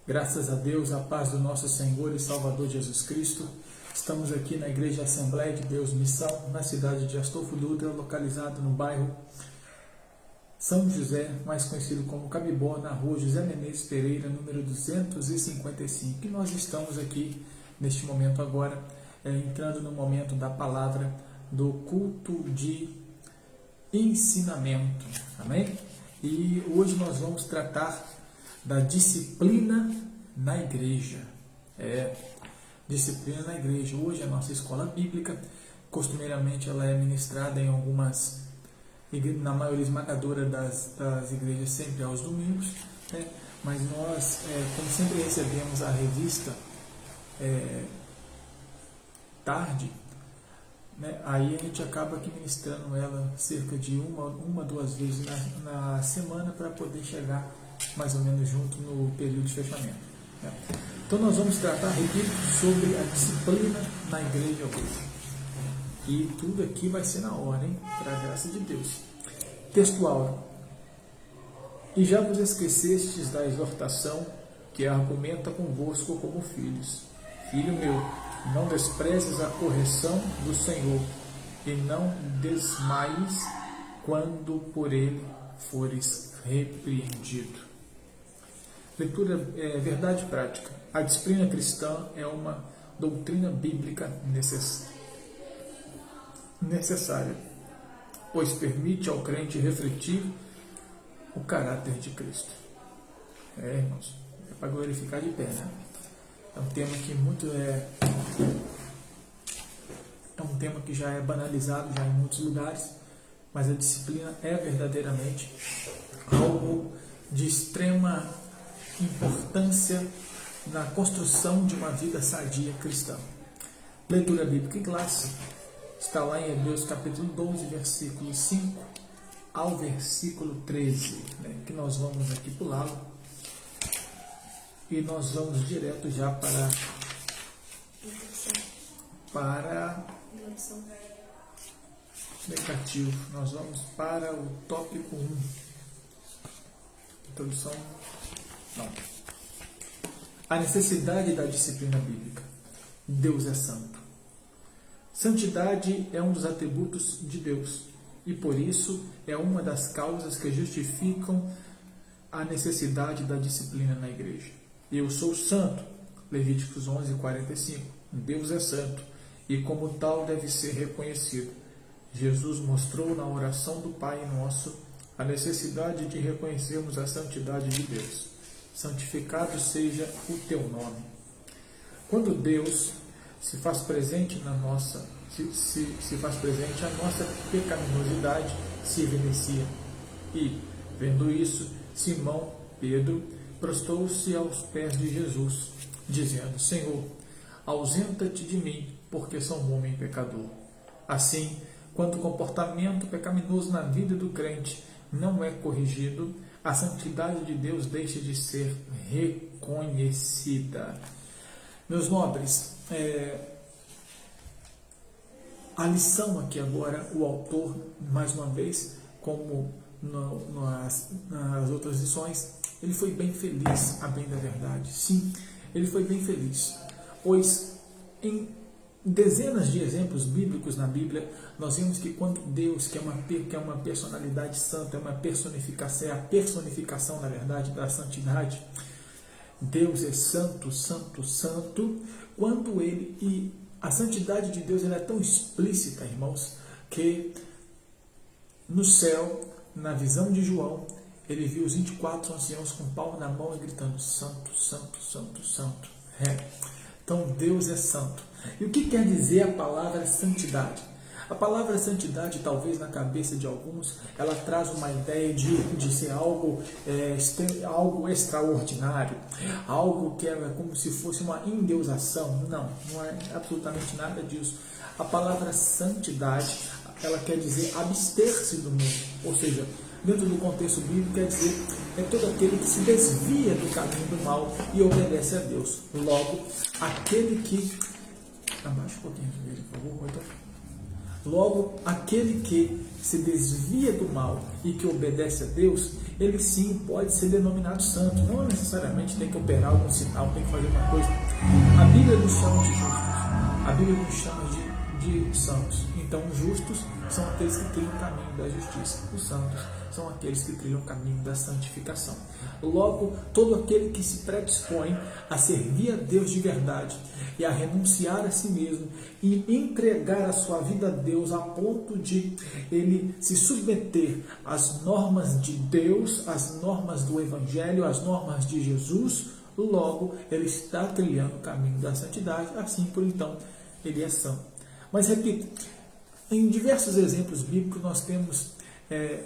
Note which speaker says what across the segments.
Speaker 1: Graças a Deus, a paz do nosso Senhor e Salvador Jesus Cristo. Estamos aqui na Igreja Assembleia de Deus Missão, na cidade de Astolfo Dutra, localizado no bairro São José, mais conhecido como Cabibó, na rua José Menezes Pereira, número 255. E nós estamos aqui, neste momento agora, entrando no momento da palavra do culto de ensinamento. Amém? E hoje nós vamos tratar da disciplina na igreja. Disciplina na igreja. Hoje a nossa escola bíblica, costumeiramente ela é ministrada em algumas, na maioria esmagadora das igrejas, sempre aos domingos, né? Mas nós, como sempre recebemos a revista tarde, né? Aí a gente acaba aqui ministrando ela cerca de uma 2 vezes na semana, para poder chegar mais ou menos junto no período de fechamento, né? Então nós vamos tratar, repito, sobre a disciplina na igreja hoje. E tudo aqui vai ser na hora, hein? Para a graça de Deus. Textual. E já vos esquecestes da exortação que argumenta convosco como filhos. Filho meu, não desprezes a correção do Senhor, e não desmaies quando por ele fores repreendido. Leitura, verdade prática. A disciplina cristã é uma doutrina bíblica necessária, pois permite ao crente refletir o caráter de Cristo. Irmãos, é para glorificar de pé, né? É um tema que é um tema que já é banalizado já em muitos lugares, mas a disciplina é verdadeiramente algo de extrema importância na construção de uma vida sadia cristã. Leitura bíblica em classe está lá em Hebreus capítulo 12, versículo 5 ao versículo 13, né, que nós vamos aqui pulá-lo, e nós vamos direto já para negativo. Nós vamos para o tópico 1. Introdução. Não. A necessidade da disciplina bíblica. Deus é santo. Santidade é um dos atributos de Deus, e por isso é uma das causas que justificam a necessidade da disciplina na igreja. Eu sou santo, Levíticos 11:45. Deus é santo, e como tal deve ser reconhecido. Jesus mostrou na oração do Pai Nosso a necessidade de reconhecermos a santidade de Deus. Santificado seja o teu nome. Quando Deus se faz presente a nossa pecaminosidade se evidencia. E, vendo isso, Simão Pedro prostrou-se aos pés de Jesus, dizendo: Senhor, ausenta-te de mim, porque sou um homem pecador. Assim, quando o comportamento pecaminoso na vida do crente não é corrigido, a santidade de Deus deixa de ser reconhecida. Meus nobres, a lição aqui agora, o autor, mais uma vez, como nas outras lições, ele foi bem feliz, a bem da verdade. Sim, ele foi bem feliz, pois em dezenas de exemplos bíblicos na Bíblia, nós vemos que quando Deus, que é uma personalidade santa, é uma personificação, é a personificação, na verdade, da santidade. Deus é santo, santo, santo, quando e a santidade de Deus ela é tão explícita, irmãos, que no céu, na visão de João, ele viu os 24 anciãos com pau na mão e gritando: santo, santo, santo, santo. Então Deus é santo. E o que quer dizer a palavra santidade? A palavra santidade, talvez na cabeça de alguns, ela traz uma ideia de ser algo extraordinário, algo que é como se fosse uma endeusação. Não é absolutamente nada disso. A palavra santidade, ela quer dizer abster-se do mundo, ou seja, dentro do contexto bíblico, quer dizer todo aquele que se desvia do caminho do mal e obedece a Deus. Logo, aquele que... Abaixa um pouquinho dele, por favor. Logo, aquele que se desvia do mal e que obedece a Deus, ele sim pode ser denominado santo. Não necessariamente tem que operar algum sinal, tem que fazer uma coisa. A Bíblia nos chama de justos, a Bíblia nos chama de santos. Então, os justos são aqueles que trilham o caminho da justiça. Os santos são aqueles que trilham o caminho da santificação. Logo, todo aquele que se predispõe a servir a Deus de verdade e a renunciar a si mesmo e entregar a sua vida a Deus a ponto de ele se submeter às normas de Deus, às normas do Evangelho, às normas de Jesus, logo ele está trilhando o caminho da santidade, assim por então ele é santo. Mas repito, em diversos exemplos bíblicos nós temos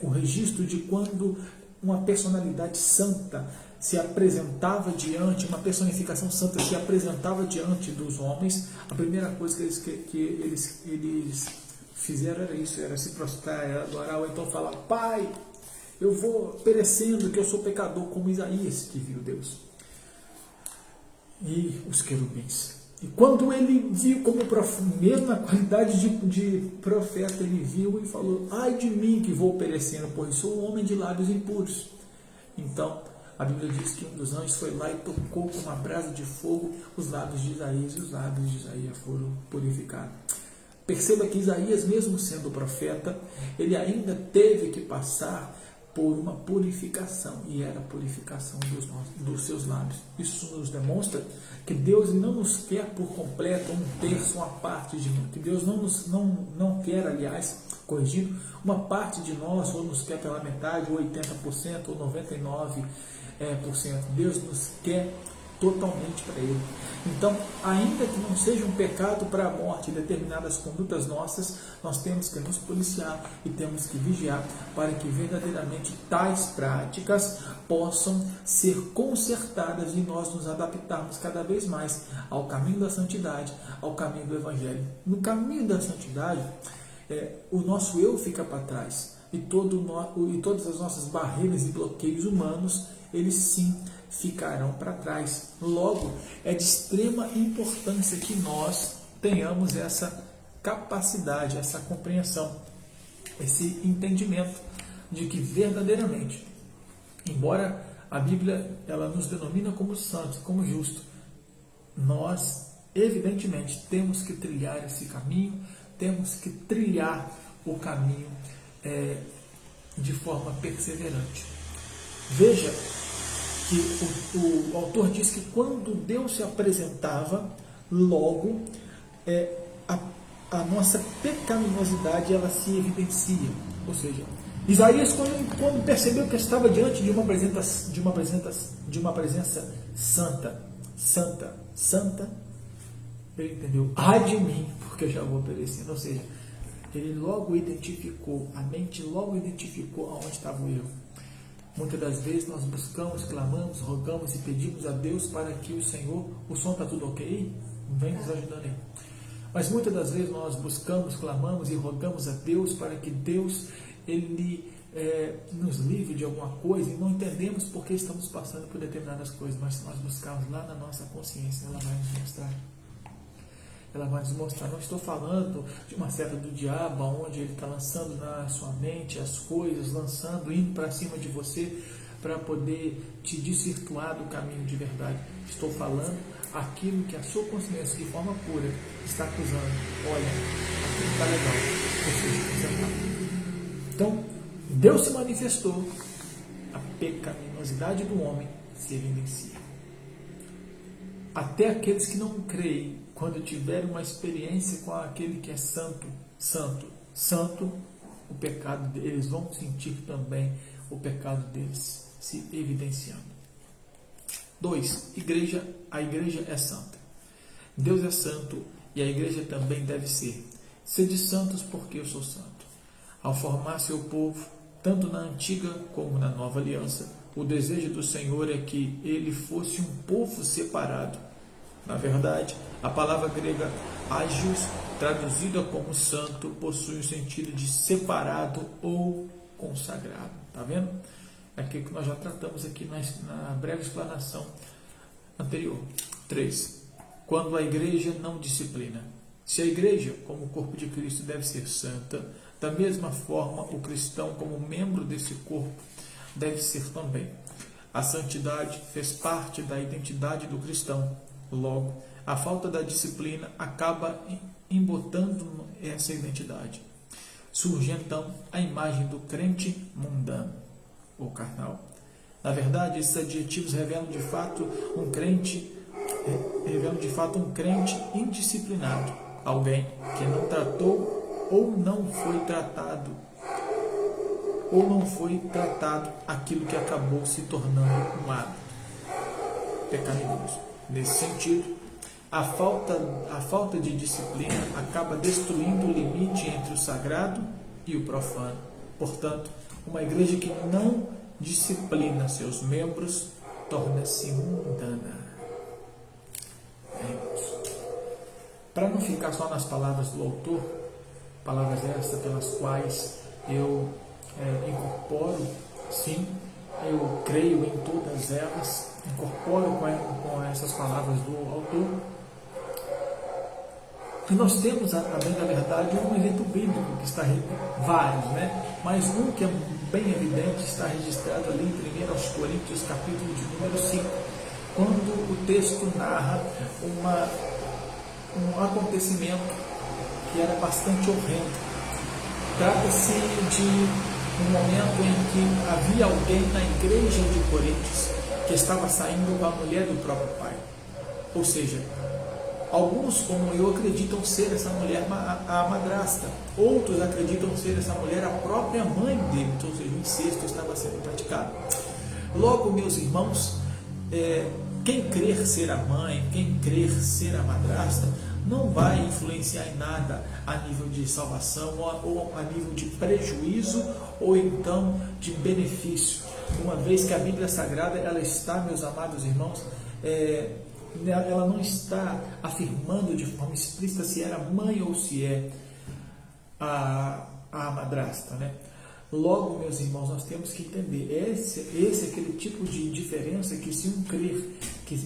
Speaker 1: o registro de quando uma personalidade santa se apresentava diante, uma personificação santa se apresentava diante dos homens. A primeira coisa que eles fizeram era isso, era se prostrar, era adorar, ou então falar: Pai, eu vou perecendo, que eu sou pecador, como Isaías que viu Deus. E os querubins. E quando ele viu como mesmo na qualidade de profeta, ele viu e falou: ai de mim que vou perecendo, pois sou um homem de lábios impuros. Então, a Bíblia diz que um dos anjos foi lá e tocou com uma brasa de fogo os lábios de Isaías, e os lábios de Isaías foram purificados. Perceba que Isaías, mesmo sendo profeta, ele ainda teve que passar por uma purificação, e era a purificação dos seus lábios. Isso nos demonstra que Deus não nos quer por completo, um terço, uma parte de nós. Que Deus não quer, aliás, corrigindo, uma parte de nós, ou nos quer pela metade, ou 80%, ou 99%. Deus nos quer totalmente para Ele. Então, ainda que não seja um pecado para a morte determinadas condutas nossas, nós temos que nos policiar e temos que vigiar para que verdadeiramente tais práticas possam ser consertadas e nós nos adaptarmos cada vez mais ao caminho da santidade, ao caminho do Evangelho. No caminho da santidade, o nosso eu fica para trás e todas as nossas barreiras e bloqueios humanos, eles sim ficarão para trás. Logo, é de extrema importância que nós tenhamos essa capacidade, essa compreensão, esse entendimento de que verdadeiramente, embora a Bíblia ela nos denomina como santos, como justos, nós evidentemente temos que trilhar esse caminho, temos que trilhar o caminho de forma perseverante. Veja que o autor diz que quando Deus se apresentava, logo a nossa pecaminosidade ela se evidencia. Ou seja, Isaías, quando percebeu que estava diante de uma presença santa, ele entendeu: ai de mim, porque eu já vou perecendo. Ou seja, ele logo identificou, a mente logo identificou aonde estava o erro. Muitas das vezes nós buscamos, clamamos, rogamos e pedimos a Deus para que o Senhor... O som está tudo ok? Vem nos ajudando aí. Mas muitas das vezes nós buscamos, clamamos e rogamos a Deus para que Deus ele nos livre de alguma coisa e não entendemos por que estamos passando por determinadas coisas. Mas se nós buscarmos lá na nossa consciência, ela vai nos mostrar. Ela vai nos mostrar. Não estou falando de uma seta do diabo, onde ele está lançando na sua mente as coisas, indo para cima de você para poder te desvirtuar do caminho de verdade. Estou falando aquilo que a sua consciência, de forma pura, está acusando. Olha, aquilo está legal. Você está. Então, Deus se manifestou, a pecaminosidade do homem se evidencia. Até aqueles que não creem, quando tiverem uma experiência com aquele que é santo, o pecado deles, vão sentir também o pecado deles se evidenciando. 2. A igreja é santa. Deus é santo e a igreja também deve ser. Sede santos porque eu sou santo. Ao formar seu povo, tanto na antiga como na nova aliança, o desejo do Senhor é que ele fosse um povo separado. Na verdade, a palavra grega hagios, traduzida como santo, possui o sentido de separado ou consagrado. Está vendo? É aquilo que nós já tratamos aqui na breve explanação anterior. 3. Quando a igreja não disciplina. Se a igreja, como o corpo de Cristo, deve ser santa, da mesma forma o cristão, como membro desse corpo, deve ser também. A santidade fez parte da identidade do cristão. Logo, a falta da disciplina acaba embotando essa identidade. Surge então a imagem do crente mundano ou carnal. Na verdade, esses adjetivos revelam de fato um crente indisciplinado, alguém que não tratou ou não foi tratado aquilo que acabou se tornando um hábito pecaminoso. Nesse sentido, a falta de disciplina acaba destruindo o limite entre o sagrado e o profano. Portanto, uma igreja que não disciplina seus membros torna-se mundana. Para não ficar só nas palavras do autor, palavras essas pelas quais eu incorporo, sim, eu creio em todas elas, incorporo com essas palavras do autor. E nós temos, a bem da verdade, um evento bíblico que está, vários, mas um que é bem evidente, está registrado ali em 1 Coríntios, capítulo de número 5, quando o texto narra um acontecimento que era bastante horrendo. Trata-se de um momento em que havia alguém na igreja de Coríntios que estava saindo com a mulher do próprio pai. Ou seja, alguns, como eu, acreditam ser essa mulher a madrasta. Outros acreditam ser essa mulher a própria mãe dele. Então, ou seja, o incesto estava sendo praticado. Logo, meus irmãos, quem crer ser a mãe, quem crer ser a madrasta, não vai influenciar em nada a nível de salvação ou a nível de prejuízo ou então de benefício. Uma vez que a Bíblia Sagrada, ela está, meus amados irmãos, ela não está afirmando de forma explícita se era mãe ou se é a madrasta, Logo, meus irmãos, nós temos que entender, esse é aquele tipo de diferença que se um crer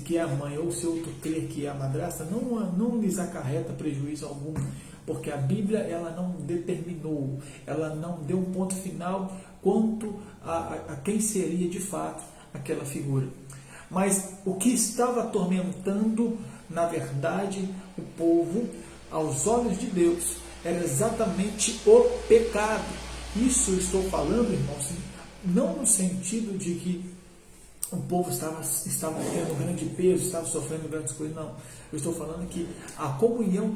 Speaker 1: que é a mãe ou se outro crer que é a madrasta, não lhes acarreta prejuízo algum, porque a Bíblia, ela não determinou, ela não deu um ponto final quanto a quem seria de fato aquela figura. Mas o que estava atormentando, na verdade, o povo, aos olhos de Deus, era exatamente o pecado. Isso eu estou falando, irmãos, não no sentido de que o povo estava tendo grande peso, estava sofrendo grandes coisas, não. Eu estou falando que a comunhão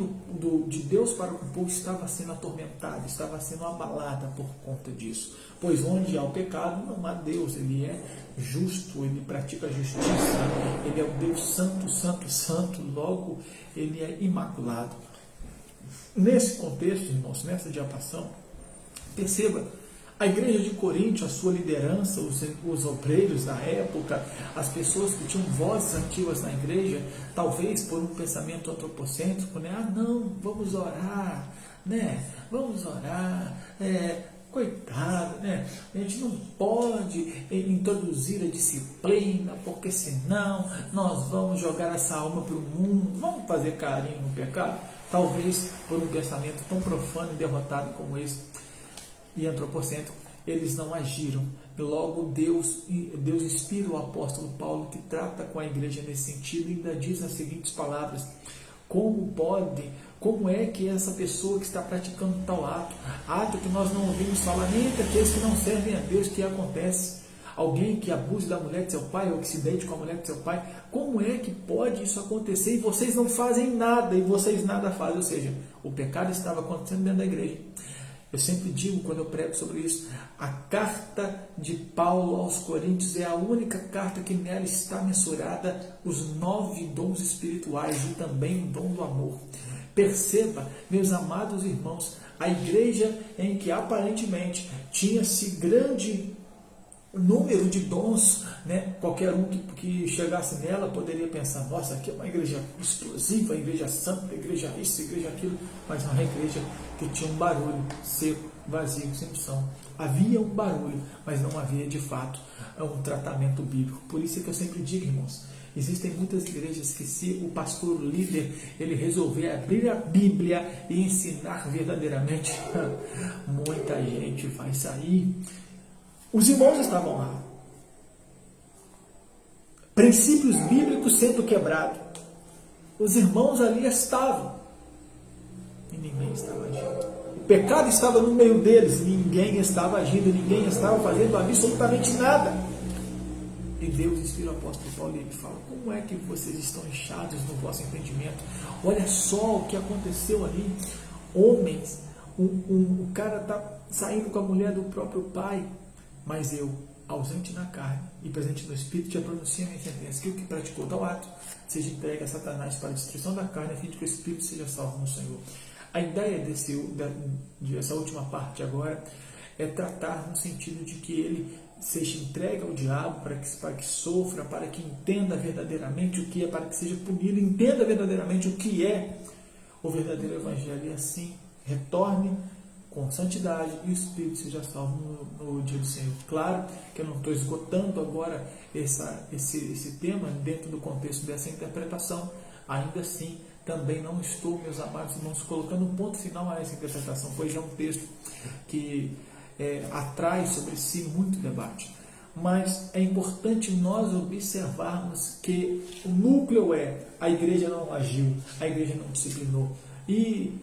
Speaker 1: de Deus para com o povo estava sendo atormentada, estava sendo abalada por conta disso. Pois onde há o pecado, não há Deus. Ele é justo, ele pratica a justiça, ele é o Deus santo, santo, santo, logo ele é imaculado. Nesse contexto, irmãos, nessa diapação, perceba, a igreja de Corinto, a sua liderança, os obreiros da época, as pessoas que tinham vozes ativas na igreja, talvez por um pensamento antropocêntrico, não, vamos orar, vamos orar, coitado, a gente não pode introduzir a disciplina, porque senão nós vamos jogar essa alma para o mundo, vamos fazer carinho no pecado, talvez por um pensamento tão profano e derrotado como esse, e antropocêntrico, eles não agiram. E logo Deus inspira o apóstolo Paulo, que trata com a igreja nesse sentido, e ainda diz as seguintes palavras: como é que essa pessoa que está praticando tal ato que nós não ouvimos falar nem entre aqueles que não servem a Deus, que acontece, alguém que abuse da mulher de seu pai ou que se deite com a mulher de seu pai, como é que pode isso acontecer e vocês não fazem nada, e vocês nada fazem? Ou seja, o pecado estava acontecendo dentro da igreja. Eu sempre digo, quando eu prego sobre isso, a carta de Paulo aos Coríntios é a única carta que nela está mensurada os 9 dons espirituais e também o dom do amor. Perceba, meus amados irmãos, a igreja em que aparentemente tinha-se grande número de dons, qualquer um que chegasse nela poderia pensar: nossa, aqui é uma igreja explosiva, igreja santa, igreja isso, igreja aquilo, mas não é uma igreja que tinha um barulho seco, vazio, sem unção. Havia um barulho, mas não havia de fato um tratamento bíblico. Por isso é que eu sempre digo, irmãos, existem muitas igrejas que, se o pastor, o líder, ele resolver abrir a Bíblia e ensinar verdadeiramente, muita gente vai sair. Os irmãos estavam lá. Princípios bíblicos sendo quebrados. Os irmãos ali estavam. E ninguém estava agindo. O pecado estava no meio deles. Ninguém estava agindo. Ninguém estava fazendo absolutamente nada. E Deus inspira o apóstolo Paulo e ele fala: como é que vocês estão inchados no vosso entendimento? Olha só o que aconteceu ali. Homens, o cara está saindo com a mulher do próprio pai. Mas eu, ausente na carne e presente no Espírito, já pronuncio a minha sentença, que o que praticou tal ato seja entregue a Satanás para a destruição da carne, a fim de que o Espírito seja salvo no Senhor. A ideia dessa última parte agora é tratar no sentido de que ele seja entregue ao diabo para que sofra, para que entenda verdadeiramente o que é, para que seja punido, entenda verdadeiramente o que é o verdadeiro Evangelho, e assim retorne com santidade e o Espírito seja salvo no dia do Senhor. Claro que eu não estou esgotando agora esse tema dentro do contexto dessa interpretação. Ainda assim, também não estou, meus amados irmãos, colocando um ponto final a essa interpretação, pois é um texto que atrai sobre si muito debate. Mas é importante nós observarmos que o núcleo a igreja não agiu, a igreja não disciplinou. E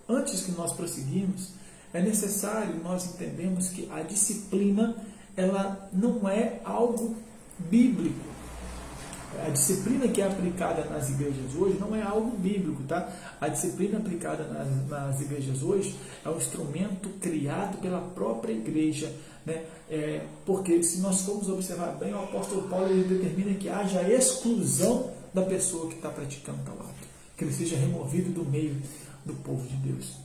Speaker 1: antes que nós prosseguimos, é necessário nós entendermos que a disciplina, ela não é algo bíblico. A disciplina que é aplicada nas igrejas hoje não é algo bíblico, tá? A disciplina aplicada nas igrejas hoje é um instrumento criado pela própria igreja, né? Porque se nós formos observar bem, o apóstolo Paulo ele determina que haja exclusão da pessoa que está praticando tal ato, que ele seja removido do meio do povo de Deus.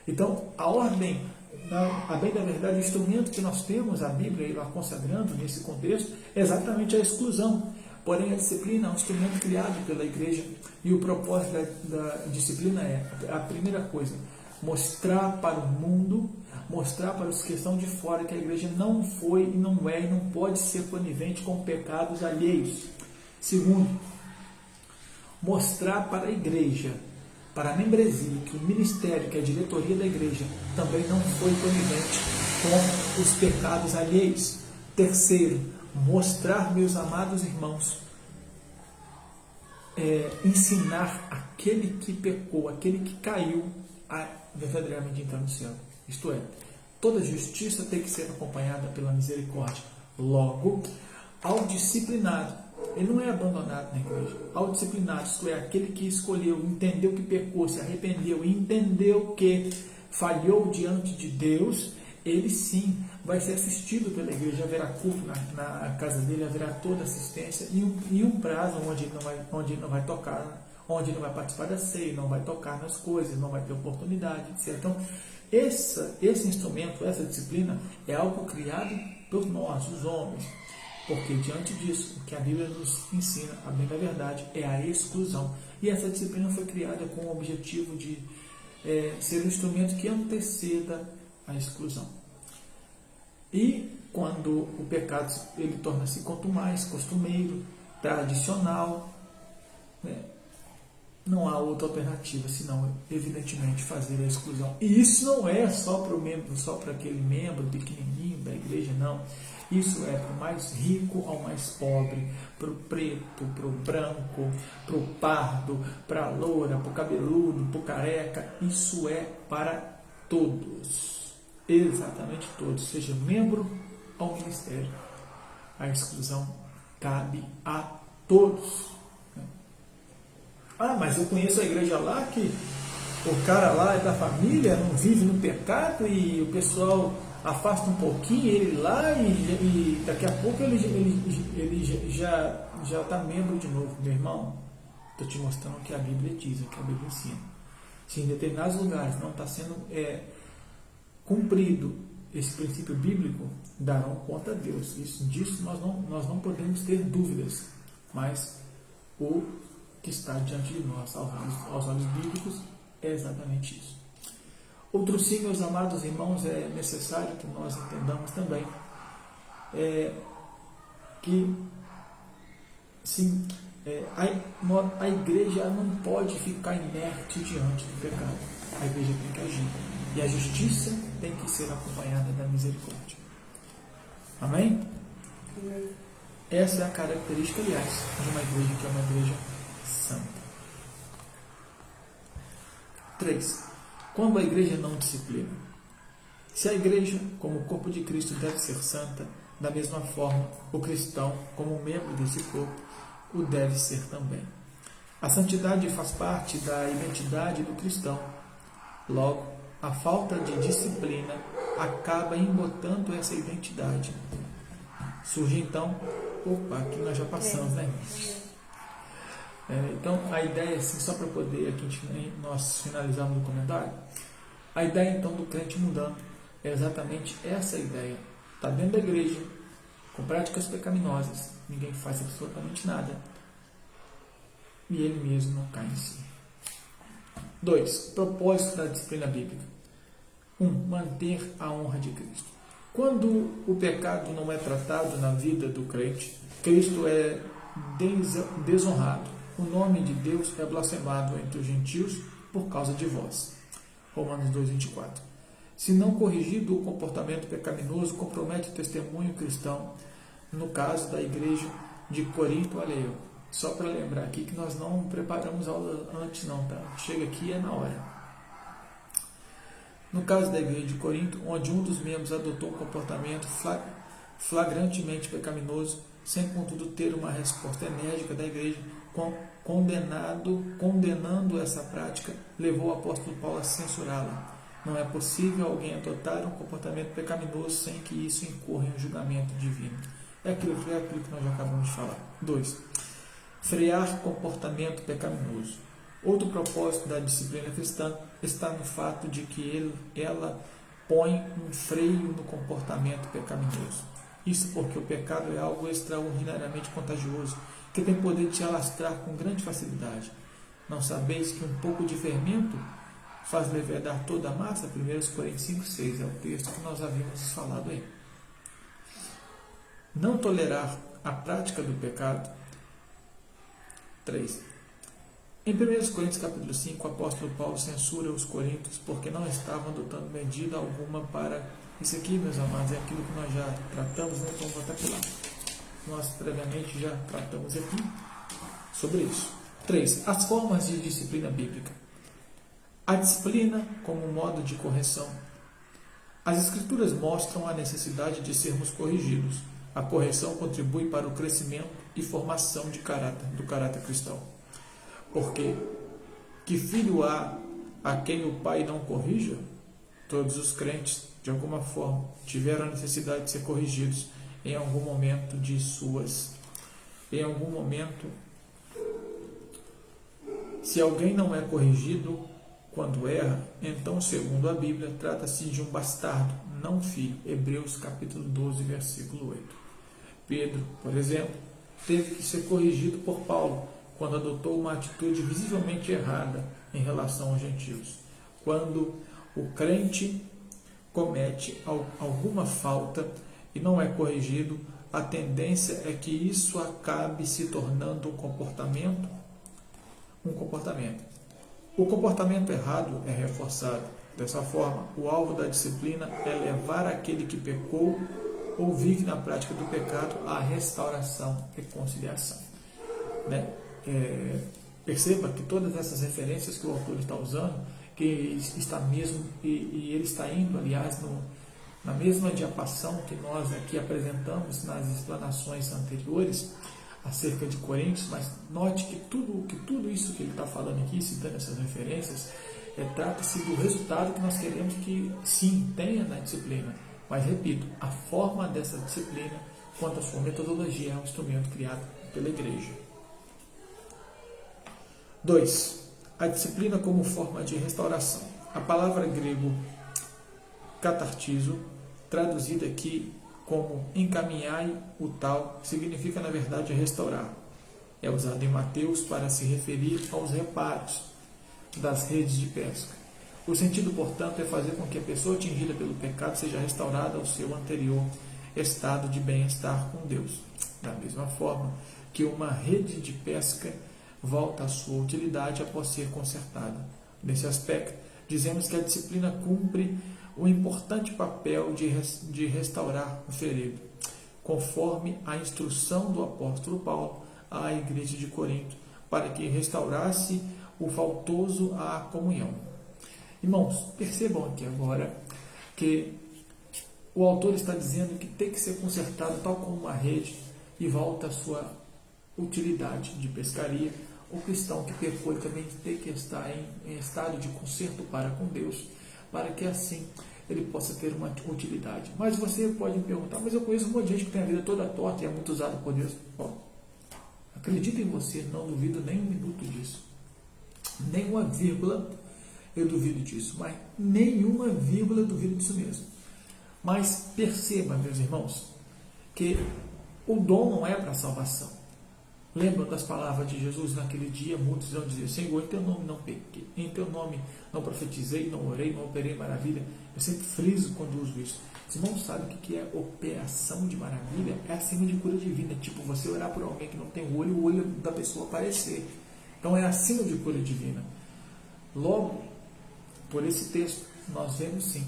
Speaker 1: Então, a ordem, a bem da verdade, o instrumento que nós temos, a Bíblia, lá consagrando nesse contexto, é exatamente a exclusão. Porém, a disciplina é um instrumento criado pela igreja e o propósito da disciplina é, a primeira coisa, mostrar para o mundo, mostrar para os que estão de fora que a igreja não foi e não é e não pode ser conivente com pecados alheios. Segundo, mostrar para a igreja, para a membresia, que o ministério, que a diretoria da igreja também não foi conivente com os pecados alheios. Terceiro, mostrar, meus amados irmãos, ensinar aquele que pecou, aquele que caiu, a verdadeiramente entrar no céu. Isto é, toda justiça tem que ser acompanhada pela misericórdia. Logo, ao disciplinado, ele não é abandonado na igreja. Ao disciplinado, isto é, aquele que escolheu, entendeu que pecou, se arrependeu e entendeu que falhou diante de Deus, ele sim vai ser assistido pela igreja. Haverá culto na casa dele, haverá toda assistência e um prazo onde ele não vai tocar, onde ele não vai participar da ceia, não vai tocar nas coisas, não vai ter oportunidade, etc. Então, esse instrumento, essa disciplina é algo criado por nós, os homens. Porque diante disso, o que a Bíblia nos ensina, a bem da verdade, é a exclusão. E essa disciplina foi criada com o objetivo de ser um instrumento que anteceda a exclusão. E quando o pecado ele torna-se quanto mais costumeiro, tradicional, né, não há outra alternativa senão, evidentemente, fazer a exclusão. E isso não é só para o membro, só para aquele membro pequenininho da igreja, não. Isso é para o mais rico ao mais pobre, para o preto, para o branco, para o pardo, para a loura, para o cabeludo, para o careca. Isso é para todos, exatamente todos, seja membro ou ministério. A exclusão cabe a todos. Ah, mas eu conheço a igreja lá que o cara lá é da família, não vive no pecado e o pessoal afasta um pouquinho ele lá e daqui a pouco ele já está membro de novo. Meu irmão, estou te mostrando o que a Bíblia diz, o que a Bíblia ensina. Se em determinados lugares não está sendo cumprido esse princípio bíblico, darão conta a Deus. Disso nós não podemos ter dúvidas, mas o que está diante de nós, aos olhos bíblicos, é exatamente isso. Outro sim, meus amados irmãos, é necessário que nós entendamos também que sim, a igreja não pode ficar inerte diante do pecado. A igreja tem que agir. E a justiça tem que ser acompanhada da misericórdia. Amém?
Speaker 2: Amém.
Speaker 1: Essa é a característica, aliás, de uma igreja que é uma igreja santa. 3. Quando a igreja não disciplina. Se a igreja, como o corpo de Cristo, deve ser santa, da mesma forma, o cristão, como membro desse corpo, o deve ser também. A santidade faz parte da identidade do cristão. Logo, a falta de disciplina acaba embotando essa identidade. Surge então, aqui nós já passamos, né? Então, a ideia, assim, só para poder aqui nós finalizarmos o comentário, a ideia então do crente mudando é exatamente essa ideia. Está dentro da igreja, com práticas pecaminosas, ninguém faz absolutamente nada, e ele mesmo não cai em si. 2. Propósito da disciplina bíblica. 1. Manter a honra de Cristo. Quando o pecado não é tratado na vida do crente, Cristo é desonrado. O nome de Deus é blasfemado entre os gentios por causa de vós. Romanos 2,24. Se não corrigido, o comportamento pecaminoso compromete o testemunho cristão, no caso da igreja de Corinto, olha eu. Só para lembrar aqui que nós não preparamos aula antes não, tá? Chega aqui é na hora. No caso da igreja de Corinto, onde um dos membros adotou um comportamento flagrantemente pecaminoso, sem contudo ter uma resposta enérgica da igreja, condenando essa prática, levou o apóstolo Paulo a censurá-la. Não é possível alguém adotar um comportamento pecaminoso sem que isso incorra em um julgamento divino. É aquilo que nós já acabamos de falar. 2. Frear comportamento pecaminoso. Outro propósito da disciplina cristã está no fato de que ela põe um freio no comportamento pecaminoso. Isso porque o pecado é algo extraordinariamente contagioso, que tem poder de te alastrar com grande facilidade. Não sabeis que um pouco de fermento faz levedar toda a massa? 1 Coríntios 5,6 é o texto que nós havíamos falado aí. Não tolerar a prática do pecado. 3. Em 1 Coríntios capítulo 5, o apóstolo Paulo censura os coríntios porque não estavam adotando medida alguma para... Isso aqui, meus amados, é aquilo que nós já tratamos, né? Então, vou até pular. Nós previamente já tratamos aqui sobre isso. 3. As formas de disciplina bíblica. A disciplina como modo de correção. As Escrituras mostram a necessidade de sermos corrigidos. A correção contribui para o crescimento e formação do caráter cristão. Porque que filho há a quem o pai não corrija? Todos os crentes, de alguma forma, tiveram a necessidade de ser corrigidos em algum momento se alguém não é corrigido quando erra, então, segundo a Bíblia, trata-se de um bastardo, não filho. Hebreus capítulo 12, versículo 8. Pedro, por exemplo, teve que ser corrigido por Paulo quando adotou uma atitude visivelmente errada em relação aos gentios. Quando o crente comete alguma falta e não é corrigido, a tendência é que isso acabe se tornando um comportamento. O comportamento errado é reforçado. Dessa forma, o alvo da disciplina é levar aquele que pecou ou vive na prática do pecado à restauração e reconciliação. Né? Perceba que todas essas referências que o autor está usando, que está mesmo, e ele está indo, aliás, na mesma diapação que nós aqui apresentamos nas explanações anteriores acerca de Coríntios, mas note que tudo isso que ele está falando aqui, citando essas referências, trata-se do resultado que nós queremos que sim tenha na disciplina. Mas repito, a forma dessa disciplina, quanto à sua metodologia, é um instrumento criado pela igreja. 2. A disciplina como forma de restauração. A palavra grego catartizo, traduzida aqui como encaminhai o tal, significa na verdade restaurar. É usado em Mateus para se referir aos reparos das redes de pesca. O sentido, portanto, é fazer com que a pessoa atingida pelo pecado seja restaurada ao seu anterior estado de bem-estar com Deus. Da mesma forma que uma rede de pesca volta à sua utilidade após ser consertada. Nesse aspecto, dizemos que a disciplina cumpre o importante papel de restaurar o ferido, conforme a instrução do apóstolo Paulo à igreja de Corinto, para que restaurasse o faltoso à comunhão. Irmãos, percebam aqui agora que o autor está dizendo que tem que ser consertado tal como uma rede e volta à sua utilidade de pescaria. O cristão que pecou também tem que estar em estado de conserto para com Deus, para que assim ele possa ter uma utilidade. Mas você pode me perguntar, mas eu conheço um monte de gente que tem a vida toda torta e é muito usado por Deus. Bom, acredito em você, não duvido nem um minuto disso. Nem uma vírgula eu duvido disso, mas nenhuma vírgula eu duvido disso mesmo. Mas perceba, meus irmãos, que o dom não é para a salvação. Lembram das palavras de Jesus naquele dia? Muitos vão dizer: Senhor, em teu nome não pequei, em teu nome não profetizei, não orei, não operei maravilha. Eu sempre friso quando uso isso. Os irmãos sabem o que é operação de maravilha? É acima de cura divina. Tipo, você orar por alguém que não tem olho, o olho da pessoa aparecer. Então é acima de cura divina. Logo, por esse texto, nós vemos sim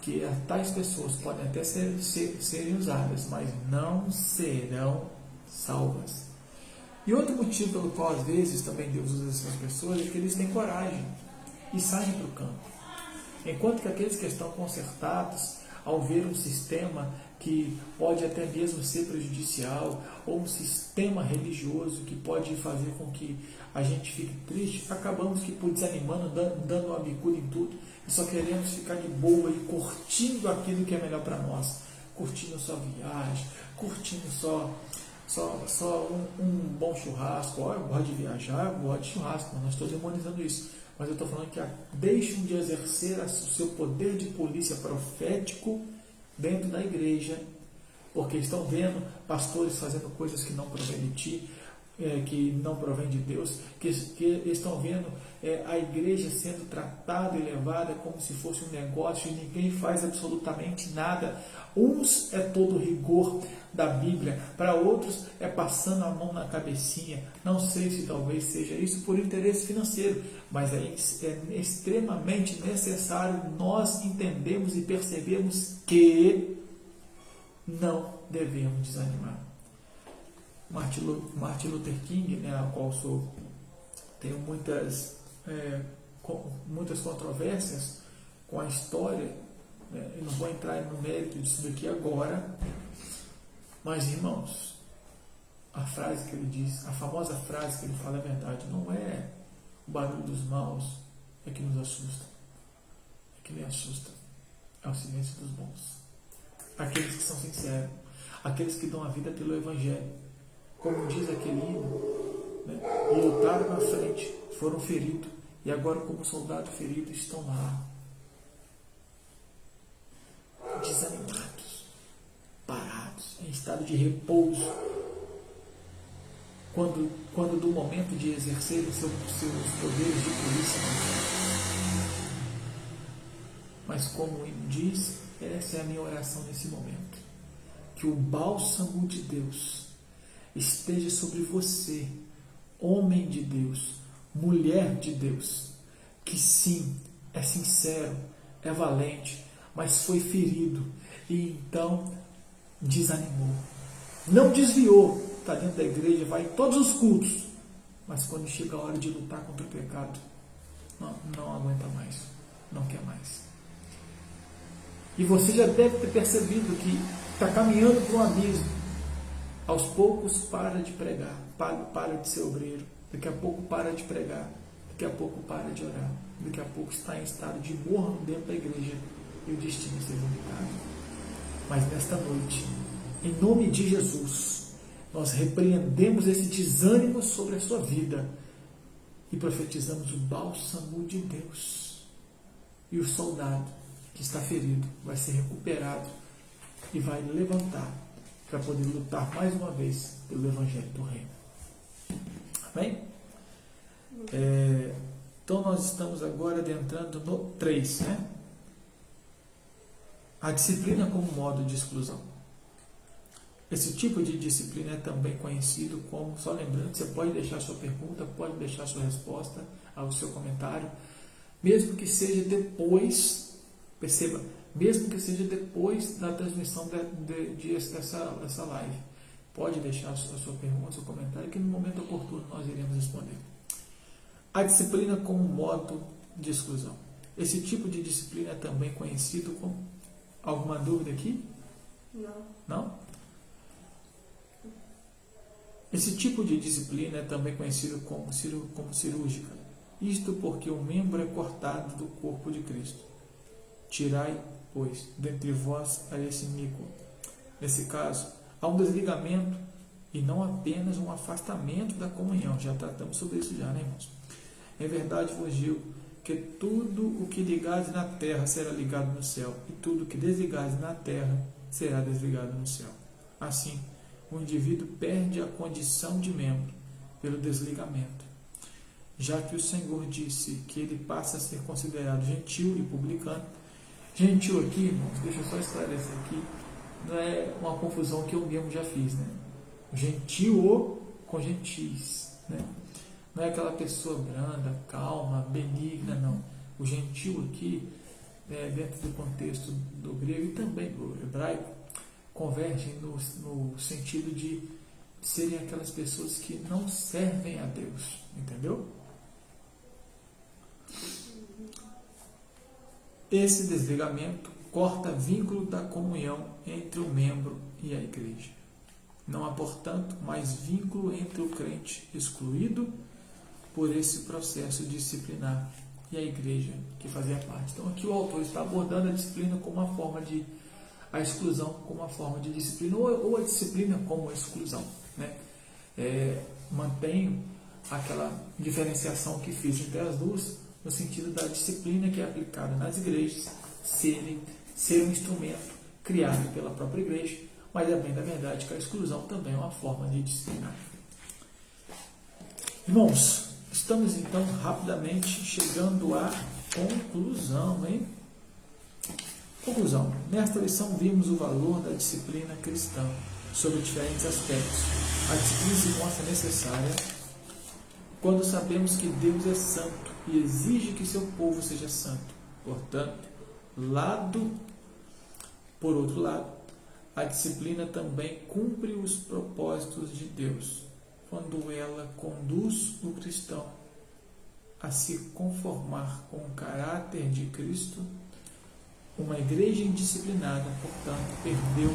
Speaker 1: que tais pessoas podem até serem usadas, mas não serão salvas. E outro motivo pelo qual às vezes também Deus usa essas pessoas é que eles têm coragem e saem para o campo. Enquanto que aqueles que estão consertados, ao ver um sistema que pode até mesmo ser prejudicial, ou um sistema religioso que pode fazer com que a gente fique triste, acabamos que por desanimando, dando uma bicuda em tudo, e só queremos ficar de boa e curtindo aquilo que é melhor para nós, curtindo só viagem, curtindo só um bom churrasco. Eu gosto de viajar, eu gosto de churrasco, mas não estou demonizando isso. Mas eu estou falando que deixem de exercer o seu poder de polícia profético dentro da igreja, porque estão vendo pastores fazendo coisas que não provém de ti, que não provém de Deus, que estão vendo a igreja sendo tratada e levada como se fosse um negócio e ninguém faz absolutamente nada. Uns é todo o rigor da Bíblia, para outros é passando a mão na cabecinha. Não sei se talvez seja isso por interesse financeiro, mas é extremamente necessário nós entendermos e percebermos que não devemos desanimar. Martin Luther King, a qual tenho muitas controvérsias com a história, eu não vou entrar no mérito disso daqui agora, mas irmãos, a frase que ele diz, a famosa frase que ele fala é verdade. Não é o barulho dos maus que nos assusta, que me assusta, é o silêncio dos bons, aqueles que são sinceros, aqueles que dão a vida pelo Evangelho, como diz aquele hino, e lutaram na frente, foram feridos, e agora como soldado ferido estão lá, desanimados, parados, em estado de repouso, quando do momento de exercer seus poderes de polícia. Mas como o hino diz, essa é a minha oração nesse momento, que o bálsamo de Deus esteja sobre você, homem de Deus, mulher de Deus, que sim, é sincero, é valente, mas foi ferido e então desanimou. Não desviou, está dentro da igreja, vai em todos os cultos, mas quando chega a hora de lutar contra o pecado, não aguenta mais, não quer mais. E você já deve ter percebido que está caminhando para um abismo. Aos poucos para de pregar, para de ser obreiro, daqui a pouco para de pregar, daqui a pouco para de orar, daqui a pouco está em estado de morno dentro da igreja e o destino ser vomitado. Mas nesta noite, em nome de Jesus, nós repreendemos esse desânimo sobre a sua vida e profetizamos o bálsamo de Deus. E o soldado que está ferido vai ser recuperado e vai levantar para poder lutar mais uma vez pelo Evangelho do Reino. Amém? Então nós estamos agora adentrando no 3, né? A disciplina como modo de exclusão. Esse tipo de disciplina é também conhecido como, só lembrando, você pode deixar sua pergunta, pode deixar sua resposta ao seu comentário, mesmo que seja depois, perceba, mesmo que seja depois da transmissão dessa live. Pode deixar a sua pergunta, seu comentário, que no momento oportuno nós iremos responder. A disciplina como modo de exclusão. Esse tipo de disciplina é também conhecido como... Alguma dúvida aqui?
Speaker 2: Não.
Speaker 1: Não? Esse tipo de disciplina é também conhecido como cirúrgica. Isto porque o membro é cortado do corpo de Cristo. Tirai, pois, dentre vós a esse iníquo. Nesse caso, há um desligamento e não apenas um afastamento da comunhão. Já tratamos sobre isso já, né, irmãos? Em verdade vos digo que tudo o que ligares na terra será ligado no céu, e tudo o que desligares na terra será desligado no céu. Assim, o indivíduo perde a condição de membro pelo desligamento, já que o Senhor disse que ele passa a ser considerado gentil e publicano. Gentil aqui, irmãos, deixa eu só esclarecer aqui, não é uma confusão que eu mesmo já fiz, né? Gentil com gentis, né? Não é aquela pessoa branda, calma, benigna, não. O gentil aqui, dentro do contexto do grego e também do hebraico, convergem no sentido de serem aquelas pessoas que não servem a Deus. Entendeu? Esse desligamento corta vínculo da comunhão entre o membro e a igreja. Não há, portanto, mais vínculo entre o crente excluído por esse processo disciplinar e a igreja que fazia parte. Então aqui o autor está abordando a disciplina como uma forma de... a exclusão como uma forma de disciplina, ou a disciplina como a exclusão, né? Mantenho aquela diferenciação que fiz entre as duas, no sentido da disciplina que é aplicada nas igrejas ser um instrumento criado pela própria igreja, mas é bem da verdade que a exclusão também é uma forma de disciplinar. Irmãos, estamos então rapidamente chegando à conclusão, hein? Conclusão. Nesta lição vimos o valor da disciplina cristã sobre diferentes aspectos. A disciplina se mostra necessária quando sabemos que Deus é santo e exige que seu povo seja santo. Portanto, por outro lado, a disciplina também cumpre os propósitos de Deus, quando ela conduz o cristão a se conformar com o caráter de Cristo. Uma igreja indisciplinada, portanto, perdeu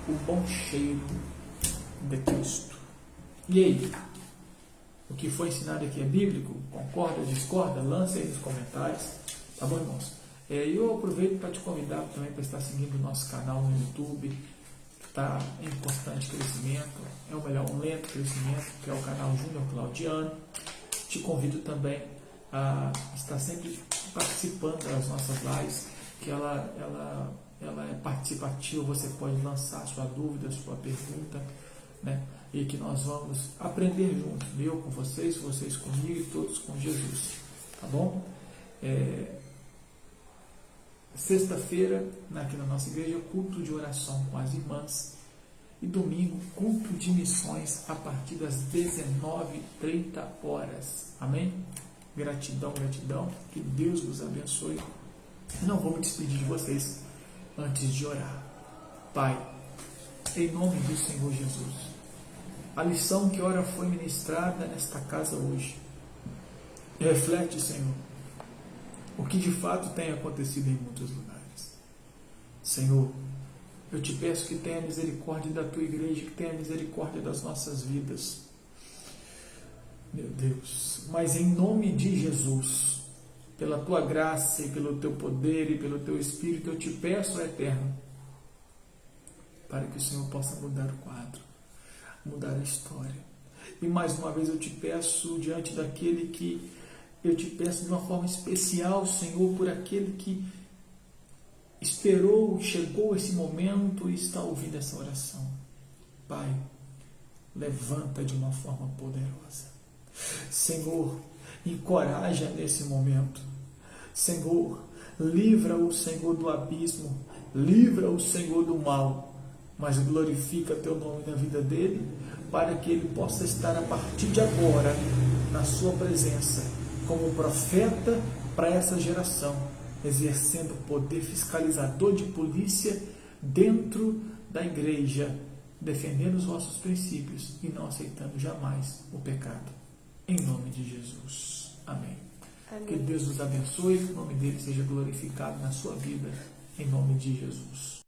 Speaker 1: o bom cheiro de Cristo. E aí? O que foi ensinado aqui é bíblico? Concorda, discorda? Lance aí nos comentários. Tá bom, irmãos? Eu aproveito para te convidar também para estar seguindo o nosso canal no YouTube, que está em constante crescimento. É o melhor, um lento crescimento, que é o canal Júnior Claudiano. Te convido também a estar sempre participando das nossas lives, que ela é participativa, você pode lançar sua dúvida, sua pergunta, né? E que nós vamos aprender juntos, eu com vocês comigo e todos com Jesus, tá bom? Sexta-feira, aqui na nossa igreja, culto de oração com as irmãs, e domingo, culto de missões a partir das 19h30. Amém? Gratidão, que Deus vos abençoe. Não vou me despedir de vocês antes de orar. Pai, em nome do Senhor Jesus, a lição que ora foi ministrada nesta casa hoje reflete, Senhor, o que de fato tem acontecido em muitos lugares. Senhor, eu te peço que tenha misericórdia da tua igreja, que tenha misericórdia das nossas vidas, meu Deus, mas em nome de Jesus, pela tua graça e pelo teu poder e pelo teu Espírito, eu te peço, Eterno, para que o Senhor possa mudar o quadro, mudar a história. E mais uma vez eu te peço, diante daquele que eu te peço de uma forma especial, Senhor, por aquele que esperou, chegou esse momento e está ouvindo essa oração. Pai, levanta de uma forma poderosa. Senhor, Encoraja nesse momento. Senhor, livra o Senhor do abismo, livra o Senhor do mal, mas glorifica teu nome na vida dele, para que ele possa estar a partir de agora na sua presença, como profeta para essa geração, exercendo o poder fiscalizador de polícia dentro da igreja, defendendo os vossos princípios e não aceitando jamais o pecado. Em nome de Jesus. Amém.
Speaker 2: Amém.
Speaker 1: Que Deus os abençoe, que o nome dele seja glorificado na sua vida, em nome de Jesus.